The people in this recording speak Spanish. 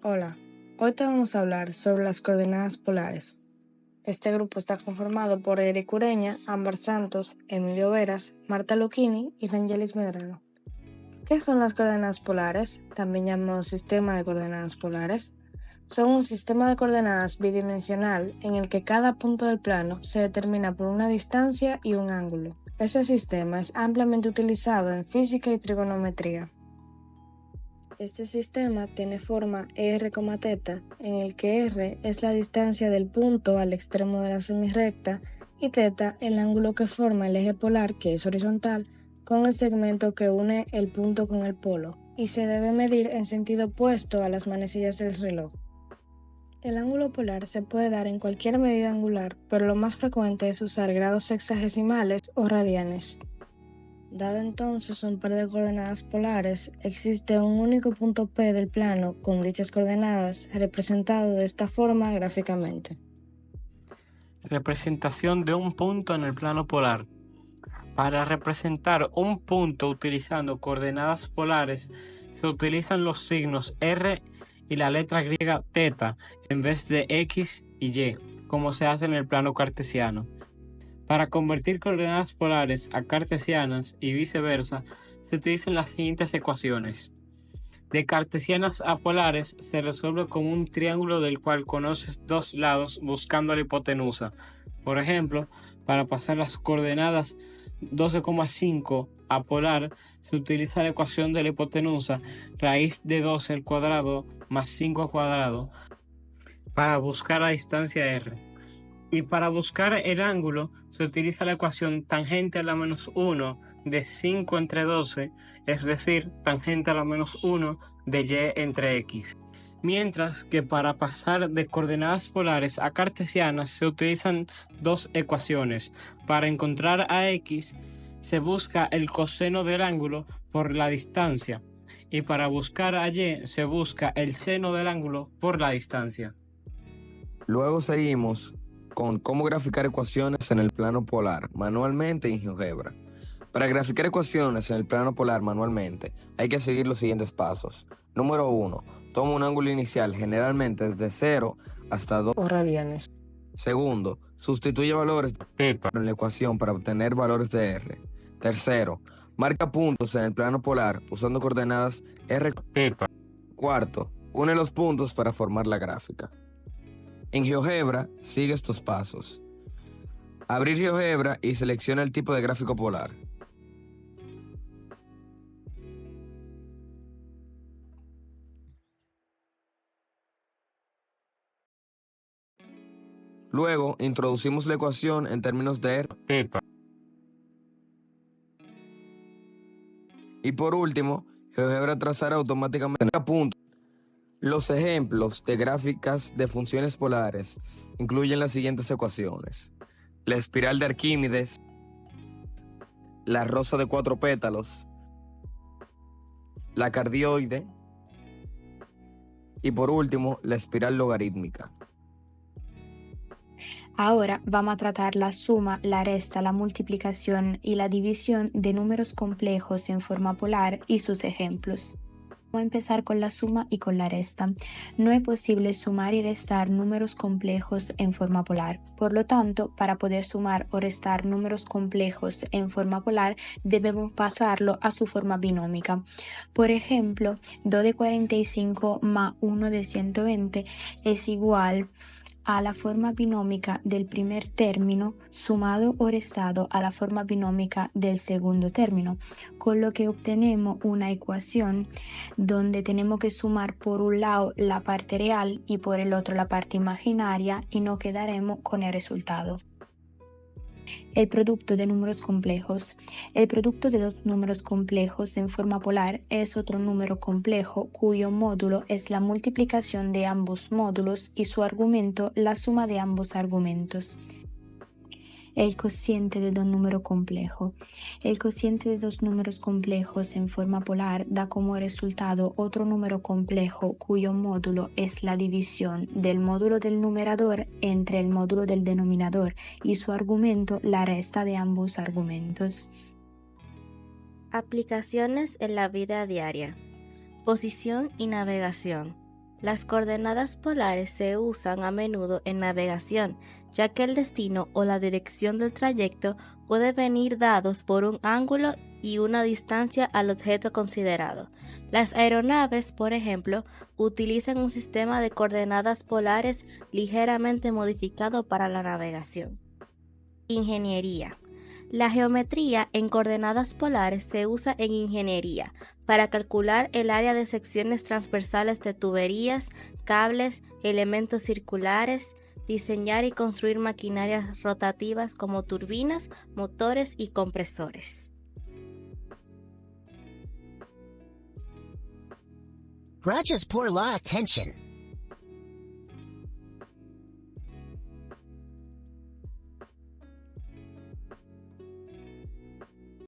Hola, hoy te vamos a hablar sobre las coordenadas polares. Este grupo está conformado por Eric Ureña, Ámbar Santos, Emilio Veras, Marta Lucchini y Rangelis Medrano. ¿Qué son las coordenadas polares? También llamados sistema de coordenadas polares. Son un sistema de coordenadas bidimensional en el que cada punto del plano se determina por una distancia y un ángulo. Ese sistema es ampliamente utilizado en física y trigonometría. Este sistema tiene forma r,θ, en el que r es la distancia del punto al extremo de la semirrecta y θ el ángulo que forma el eje polar, que es horizontal, con el segmento que une el punto con el polo, y se debe medir en sentido opuesto a las manecillas del reloj. El ángulo polar se puede dar en cualquier medida angular, pero lo más frecuente es usar grados sexagesimales o radianes. Dado entonces un par de coordenadas polares, existe un único punto P del plano con dichas coordenadas, representado de esta forma gráficamente. Representación de un punto en el plano polar. Para representar un punto utilizando coordenadas polares, se utilizan los signos R y la letra griega θ en vez de X y Y, como se hace en el plano cartesiano. Para convertir coordenadas polares a cartesianas y viceversa, se utilizan las siguientes ecuaciones. De cartesianas a polares se resuelve con un triángulo del cual conoces dos lados buscando la hipotenusa. Por ejemplo, para pasar las coordenadas 12,5 a polar se utiliza la ecuación de la hipotenusa raíz de 12 al cuadrado más 5 al cuadrado para buscar la distancia r. Y para buscar el ángulo se utiliza la ecuación tangente a la menos 1 de 5 entre 12, es decir, tangente a la menos 1 de y entre x. Mientras que para pasar de coordenadas polares a cartesianas se utilizan dos ecuaciones. Para encontrar a x se busca el coseno del ángulo por la distancia y para buscar a y se busca el seno del ángulo por la distancia. Luego seguimos con cómo graficar ecuaciones en el plano polar manualmente en GeoGebra. Para graficar ecuaciones en el plano polar manualmente hay que seguir los siguientes pasos. Número 1. Toma un ángulo inicial, generalmente desde 0 hasta 2 O radianes. Segundo, sustituye valores de en la ecuación para obtener valores de r. Tercero, marca puntos en el plano polar usando coordenadas r. Cuarto, une los puntos para formar la gráfica. En GeoGebra, sigue estos pasos. Abrir GeoGebra y selecciona el tipo de gráfico polar. Luego, introducimos la ecuación en términos de r. Y por último, GeoGebra trazará automáticamente puntos. Los ejemplos de gráficas de funciones polares incluyen las siguientes ecuaciones: la espiral de Arquímedes, la rosa de 4 pétalos, la cardioide y por último la espiral logarítmica. Ahora vamos a tratar la suma, la resta, la multiplicación y la división de números complejos en forma polar y sus ejemplos. Vamos a empezar con la suma y con la resta. No es posible sumar y restar números complejos en forma polar. Por lo tanto, para poder sumar o restar números complejos en forma polar, debemos pasarlo a su forma binómica. Por ejemplo, 2 de 45 más 1 de 120 es igual a la forma binómica del primer término sumado o restado a la forma binómica del segundo término, con lo que obtenemos una ecuación donde tenemos que sumar por un lado la parte real y por el otro la parte imaginaria y nos quedaremos con el resultado. El producto de números complejos. El producto de dos números complejos en forma polar es otro número complejo cuyo módulo es la multiplicación de ambos módulos y su argumento la suma de ambos argumentos. El cociente de dos números complejos. El cociente de dos números complejos en forma polar da como resultado otro número complejo cuyo módulo es la división del módulo del numerador entre el módulo del denominador y su argumento la resta de ambos argumentos. Aplicaciones en la vida diaria. Posición y navegación. Las coordenadas polares se usan a menudo en navegación, ya que el destino o la dirección del trayecto puede venir dados por un ángulo y una distancia al objeto considerado. Las aeronaves, por ejemplo, utilizan un sistema de coordenadas polares ligeramente modificado para la navegación. Ingeniería. La geometría en coordenadas polares se usa en ingeniería para calcular el área de secciones transversales de tuberías, cables, elementos circulares, diseñar y construir maquinarias rotativas como turbinas, motores y compresores. Grudges poor law attention.